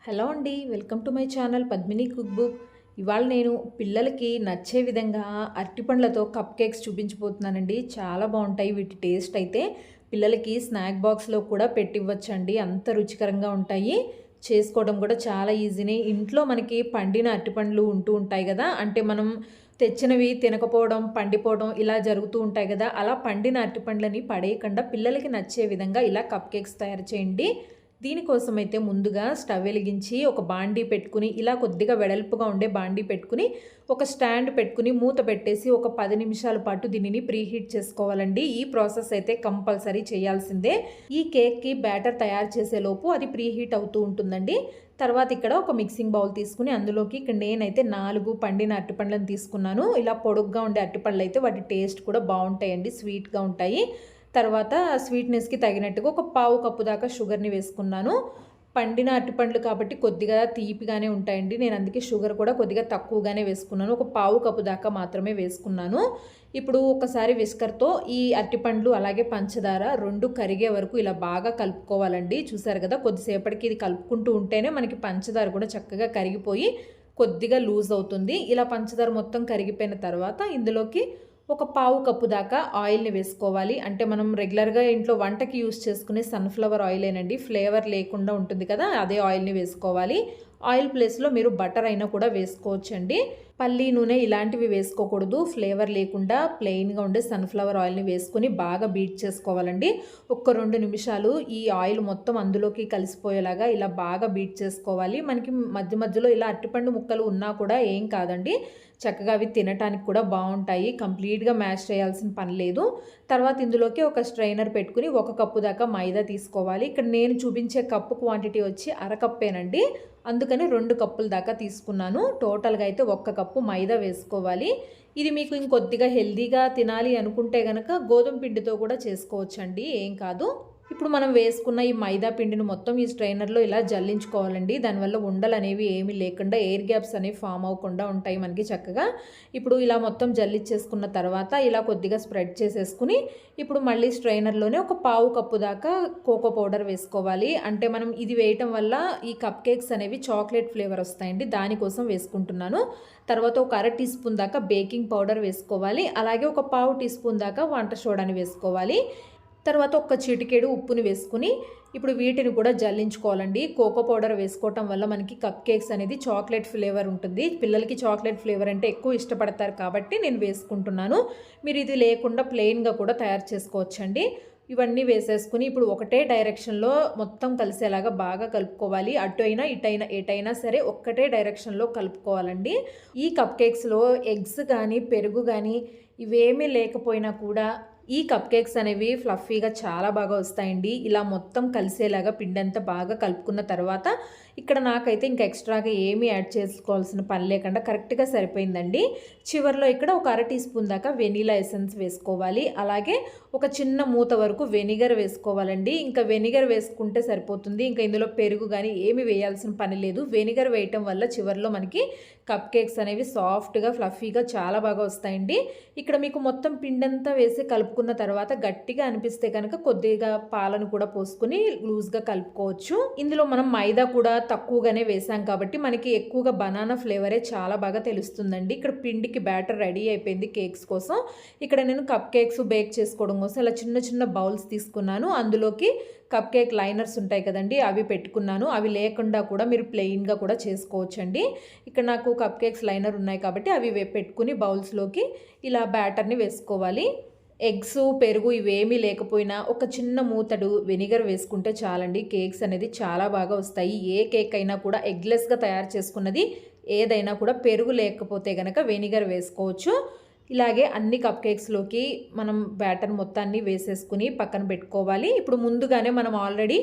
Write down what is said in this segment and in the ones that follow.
Hello అండి, welcome to my channel Padmini cook book. ఇవాళ నేను పిల్లలకి నచ్చే విధంగా అరటిపండ్లతో కప్ కేక్స్ చూపించబోతున్నానండి. చాలా బాగుంటాయి వీటి టేస్ట్ అయితే. పిల్లలకి స్నాక్ బాక్స్లో కూడా పెట్టివ్వచ్చండి, అంత రుచికరంగా ఉంటాయి. చేసుకోవడం కూడా చాలా ఈజీనే. ఇంట్లో మనకి పండిన అరటిపండ్లు ఉంటూ ఉంటాయి కదా, అంటే మనం తెచ్చినవి తినకపోవడం, పండిపోవడం ఇలా జరుగుతూ ఉంటాయి కదా. అలా పండిన అరటిపండ్లని పడేయకుండా పిల్లలకి నచ్చే విధంగా ఇలా కప్ కేక్స్ తయారు చేయండి. దీనికోసం అయితే ముందుగా స్టవ్ వెలిగించి ఒక బాండీ పెట్టుకుని, ఇలా కొద్దిగా వెడల్పుగా ఉండే బాండీ పెట్టుకుని ఒక స్టాండ్ పెట్టుకుని మూత పెట్టేసి ఒక 10 నిమిషాల పాటు దీనిని ప్రీహీట్ చేసుకోవాలండి. ఈ ప్రాసెస్ అయితే కంపల్సరీ చేయాల్సిందే. ఈ కేక్కి బ్యాటర్ తయారు చేసేలోపు అది ప్రీహీట్ అవుతూ ఉంటుందండి. తర్వాత ఇక్కడ ఒక మిక్సింగ్ బౌల్ తీసుకుని అందులోకి ఇక్కడ నేనైతే 4 పండిన అరటిపండ్లను తీసుకున్నాను. ఇలా పొడుగ్గా ఉండే అరటిపండ్లు అయితే వాటి టేస్ట్ కూడా బాగుంటాయండి, స్వీట్గా ఉంటాయి. తర్వాత స్వీట్నెస్కి తగినట్టుగా ఒక పావు కప్పు దాకా షుగర్ని వేసుకున్నాను. పండిన అరటిపండ్లు కాబట్టి కొద్దిగా తీపిగానే ఉంటాయండి, నేను అందుకే షుగర్ కూడా కొద్దిగా తక్కువగానే వేసుకున్నాను. ఒక పావు కప్పు దాకా మాత్రమే వేసుకున్నాను. ఇప్పుడు ఒకసారి విస్కర్తో ఈ అరటిపండ్లు అలాగే పంచదార రెండు కరిగే వరకు ఇలా బాగా కలుపుకోవాలండి. చూసారు కదా, కొద్దిసేపటికి ఇది కలుపుకుంటూ ఉంటేనే మనకి పంచదార కూడా చక్కగా కరిగిపోయి కొద్దిగా లూజ్ అవుతుంది. ఇలా పంచదార మొత్తం కరిగిపోయిన తర్వాత ఇందులోకి ఒక పావు కప్పు దాకా ఆయిల్ని వేసుకోవాలి. అంటే మనం రెగ్యులర్గా ఇంట్లో వంటకి యూస్ చేసుకునే సన్ఫ్లవర్ ఆయిలేనండి, ఫ్లేవర్ లేకుండా ఉంటుంది కదా, అదే ఆయిల్ని వేసుకోవాలి. ఆయిల్ ప్లేస్లో మీరు బటర్ అయినా కూడా వేసుకోవచ్చండి. పల్లి నూనె ఇలాంటివి వేసుకోకూడదు, ఫ్లేవర్ లేకుండా ప్లెయిన్గా ఉండే సన్ఫ్లవర్ ఆయిల్ని వేసుకుని బాగా బీట్ చేసుకోవాలండి. ఒక్క 2 నిమిషాలు ఈ ఆయిల్ మొత్తం అందులోకి కలిసిపోయేలాగా ఇలా బాగా బీట్ చేసుకోవాలి. మనకి మధ్య మధ్యలో ఇలా అరటిపండు ముక్కలు ఉన్నా కూడా ఏం కాదండి, చక్కగా అవి తినటానికి కూడా బాగుంటాయి. కంప్లీట్గా మ్యాష్ చేయాల్సిన పని లేదు. తర్వాత ఇందులోకి ఒక స్ట్రైనర్ పెట్టుకుని 1 కప్పు దాకా మైదా తీసుకోవాలి. ఇక్కడ నేను చూపించే కప్పు క్వాంటిటీ వచ్చి అరకప్పేనండి, అందుకని 2 కప్పుల దాకా తీసుకున్నాను. టోటల్గా అయితే 1 కప్పు మైదా వేసుకోవాలి. ఇది మీకు ఇంకొద్దిగా హెల్దీగా తినాలి అనుకుంటే కనుక గోధుమ పిండితో కూడా చేసుకోవచ్చండి, ఏం కాదు. ఇప్పుడు మనం వేసుకున్న ఈ మైదా పిండిని మొత్తం ఈ స్ట్రైనర్లో ఇలా జల్లించుకోవాలండి. దానివల్ల ఉండలు అనేవి ఏమీ లేకుండా ఎయిర్ గ్యాప్స్ అనేవి ఫామ్ అవ్వకుండా ఉంటాయి మనకి చక్కగా. ఇప్పుడు ఇలా మొత్తం జల్లించేసుకున్న తర్వాత ఇలా కొద్దిగా స్ప్రెడ్ చేసేసుకుని ఇప్పుడు మళ్ళీ స్ట్రైనర్లోనే ఒక పావు కప్పు దాకా కోకో పౌడర్ వేసుకోవాలి. అంటే మనం ఇది వేయటం వల్ల ఈ కప్ కేక్స్ అనేవి చాక్లెట్ ఫ్లేవర్ వస్తాయండి, దానికోసం వేసుకుంటున్నాను. తర్వాత ఒక 1/2 టీ స్పూన్ దాకా బేకింగ్ పౌడర్ వేసుకోవాలి. అలాగే ఒక పావు టీ స్పూన్ దాకా వంట సోడాని వేసుకోవాలి. తర్వాత ఒక చిటికెడు ఉప్పుని వేసుకుని ఇప్పుడు వీటిని కూడా జల్లించుకోవాలండి. కోకో పౌడర్ వేసుకోవటం వల్ల మనకి కప్ కేక్స్ అనేది చాక్లెట్ ఫ్లేవర్ ఉంటుంది. పిల్లలకి చాక్లెట్ ఫ్లేవర్ అంటే ఎక్కువ ఇష్టపడతారు కాబట్టి నేను వేసుకుంటున్నాను. మీరు ఇది లేకుండా ప్లెయిన్గా కూడా తయారు చేసుకోవచ్చండి. ఇవన్నీ వేసేసుకుని ఇప్పుడు ఒకటే డైరెక్షన్లో మొత్తం కలిసేలాగా బాగా కలుపుకోవాలి. అటు అయినా ఇటైనా ఎటైనా సరే ఒక్కటే డైరెక్షన్లో కలుపుకోవాలండి. ఈ కప్ కేక్స్లో ఎగ్స్ కానీ పెరుగు కానీ ఇవేమీ లేకపోయినా కూడా ఈ కప్ కేక్స్ అనేవి ఫ్లఫీగా చాలా బాగా వస్తాయండి. ఇలా మొత్తం కలిసేలాగా పిండంతా బాగా కలుపుకున్న తర్వాత ఇక్కడ నాకైతే ఇంకా ఎక్స్ట్రాగా ఏమీ యాడ్ చేసుకోవాల్సిన పని లేకుండా కరెక్ట్గా సరిపోయిందండి. చివరిలో ఇక్కడ ఒక 1/2 టీ స్పూన్ దాకా వెనీలా ఎసెన్స్ వేసుకోవాలి. అలాగే ఒక చిన్న మూత వరకు వెనిగర్ వేసుకోవాలండి. ఇంకా వెనిగర్ వేసుకుంటే సరిపోతుంది, ఇంకా ఇందులో పెరుగు కానీ ఏమి వేయాల్సిన పని లేదు. వెనిగర్ వేయటం వల్ల చివరిలో మనకి కప్ కేక్స్ అనేవి సాఫ్ట్గా ఫ్లఫీగా చాలా బాగా వస్తాయండి. ఇక్కడ మీకు మొత్తం పిండంతా వేసి కలుపుకున్న తర్వాత గట్టిగా అనిపిస్తే కనుక కొద్దిగా పాలను కూడా పోసుకుని లూజ్గా కలుపుకోవచ్చు. ఇందులో మనం మైదా కూడా తక్కువగానే వేసాం కాబట్టి మనకి ఎక్కువగా బనానా ఫ్లేవరే చాలా బాగా తెలుస్తుందండి. ఇక్కడ పిండికి బ్యాటర్ రెడీ అయిపోయింది కేక్స్ కోసం. ఇక్కడ నేను కప్ కేక్స్ బేక్ చేసుకోవడం కోసం ఇలా చిన్న చిన్న బౌల్స్ తీసుకున్నాను. అందులోకి కప్ కేక్ లైనర్స్ ఉంటాయి కదండి, అవి పెట్టుకున్నాను. అవి లేకుండా కూడా మీరు ప్లెయిన్గా కూడా చేసుకోవచ్చండి. ఇక్కడ నాకు కప్ కేక్స్ లైనర్ ఉన్నాయి కాబట్టి అవి పెట్టుకుని బౌల్స్లోకి ఇలా బ్యాటర్ని వేసుకోవాలి. ఎగ్స్ పెరుగు ఇవేమీ లేకపోయినా ఒక చిన్న మూతడు వెనిగర్ వేసుకుంటే చాలండి, కేక్స్ అనేది చాలా బాగా వస్తాయి. ఏ కేక్ అయినా కూడా ఎగ్లెస్గా తయారు చేసుకున్నది ఏదైనా కూడా పెరుగు లేకపోతే కనుక వెనిగర్ వేసుకోవచ్చు. ఇలాగే అన్ని కప్ కేక్స్లోకి మనం బ్యాటర్ మొత్తాన్ని వేసేసుకుని పక్కన పెట్టుకోవాలి. ఇప్పుడు ముందుగానే మనం ఆల్రెడీ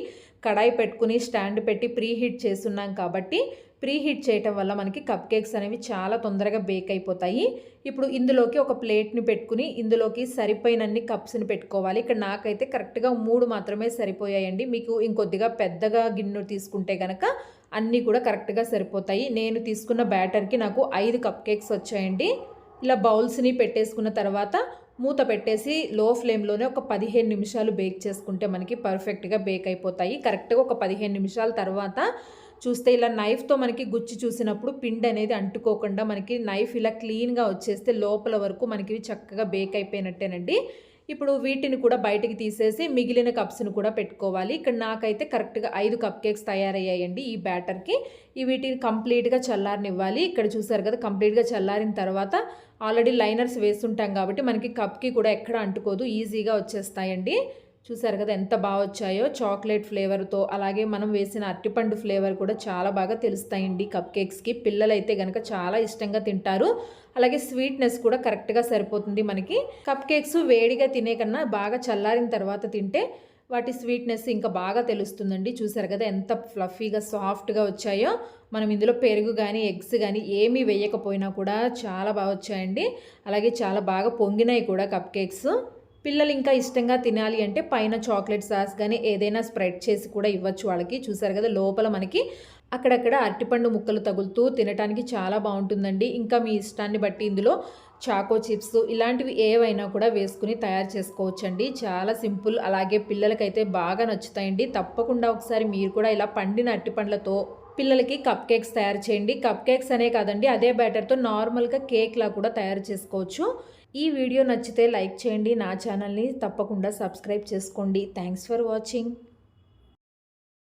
కడాయి పెట్టుకుని స్టాండ్ పెట్టి ప్రీహీట్ చేస్తున్నాం కాబట్టి ప్రీహీట్ చేయటం వల్ల మనకి కప్ కేక్స్ అనేవి చాలా తొందరగా బేక్ అయిపోతాయి. ఇప్పుడు ఇందులోకి ఒక ప్లేట్ని పెట్టుకుని ఇందులోకి సరిపోయినన్ని కప్స్ని పెట్టుకోవాలి. ఇక్కడ నాకైతే కరెక్ట్గా 3 మాత్రమే సరిపోయాయండి. మీకు ఇంకొద్దిగా పెద్దగా గిన్నె తీసుకుంటే కనుక అన్నీ కూడా కరెక్ట్గా సరిపోతాయి. నేను తీసుకున్న బ్యాటర్కి నాకు 5 కప్ కేక్స్ వచ్చాయండి. ఇలా బౌల్స్ని పెట్టేసుకున్న తర్వాత మూత పెట్టేసి లో ఫ్లేమ్లోనే ఒక 15 నిమిషాలు బేక్ చేసుకుంటే మనకి పర్ఫెక్ట్గా బేక్ అయిపోతాయి. కరెక్ట్గా ఒక 15 నిమిషాల తర్వాత చూస్తే ఇలా నైఫ్తో మనకి గుచ్చి చూసినప్పుడు పిండి అనేది అంటుకోకుండా మనకి నైఫ్ ఇలా క్లీన్గా వచ్చేస్తే లోపల వరకు మనకి చక్కగా బేక్ అయిపోయినట్టేనండి. ఇప్పుడు వీటిని కూడా బయటికి తీసేసి మిగిలిన కప్స్ని కూడా పెట్టుకోవాలి. ఇక్కడ నాకైతే కరెక్ట్గా 5 కప్ కేక్స్ తయారయ్యాయండి ఈ బ్యాటర్కి. వీటిని కంప్లీట్గా చల్లారనివ్వాలి. ఇక్కడ చూసారు కదా, కంప్లీట్గా చల్లారిన తర్వాత ఆల్రెడీ లైనర్స్ వేస్తుంటాం కాబట్టి మనకి కప్కి కూడా ఎక్కడ అంటుకోదు, ఈజీగా వచ్చేస్తాయండి. చూసారు కదా ఎంత బాగా వచ్చాయో, చాక్లెట్ ఫ్లేవర్తో. అలాగే మనం వేసిన అరటిపండు ఫ్లేవర్ కూడా చాలా బాగా తెలుస్తాయండి కప్ కేక్స్కి. పిల్లలైతే కనుక చాలా ఇష్టంగా తింటారు. అలాగే స్వీట్నెస్ కూడా కరెక్ట్గా సరిపోతుంది మనకి. కప్ కేక్స్ వేడిగా తినే కన్నా బాగా చల్లారిన తర్వాత తింటే వాటి స్వీట్నెస్ ఇంకా బాగా తెలుస్తుందండి. చూసారు కదా ఎంత ఫ్లఫీగా సాఫ్ట్గా వచ్చాయో. మనం ఇందులో పెరుగు కానీ ఎగ్స్ కానీ ఏమీ వేయకపోయినా కూడా చాలా బాగా వచ్చాయండి. అలాగే చాలా బాగా పొంగినాయి కూడా కప్ కేక్స్. పిల్లలు ఇంకా ఇష్టంగా తినాలి అంటే పైన చాక్లెట్ సాస్ కానీ ఏదైనా స్ప్రెడ్ చేసి కూడా ఇవ్వచ్చు వాళ్ళకి. చూసారు కదా లోపల మనకి అక్కడక్కడ అరటిపండు ముక్కలు తగులుతూ తినడానికి చాలా బాగుంటుందండి. ఇంకా మీ ఇష్టాన్ని బట్టి ఇందులో చాకో చిప్స్ ఇలాంటివి ఏవైనా కూడా వేసుకుని తయారు చేసుకోవచ్చండి. చాలా సింపుల్. అలాగే పిల్లలకైతే బాగా నచ్చుతాయండి. తప్పకుండా ఒకసారి మీరు కూడా ఇలా పండిన అరటిపండ్లతో పిల్లలకి కప్ కేక్స్ తయారు చేయండి. కప్ కేక్స్ అనే కాదండి, అదే బ్యాటర్తో నార్మల్గా కేక్లా కూడా తయారు చేసుకోవచ్చు. ఈ వీడియో నచ్చితే లైక్ చేయండి. నా ఛానల్ని తప్పకుండా సబ్స్క్రైబ్ చేసుకోండి. Thanks for watching.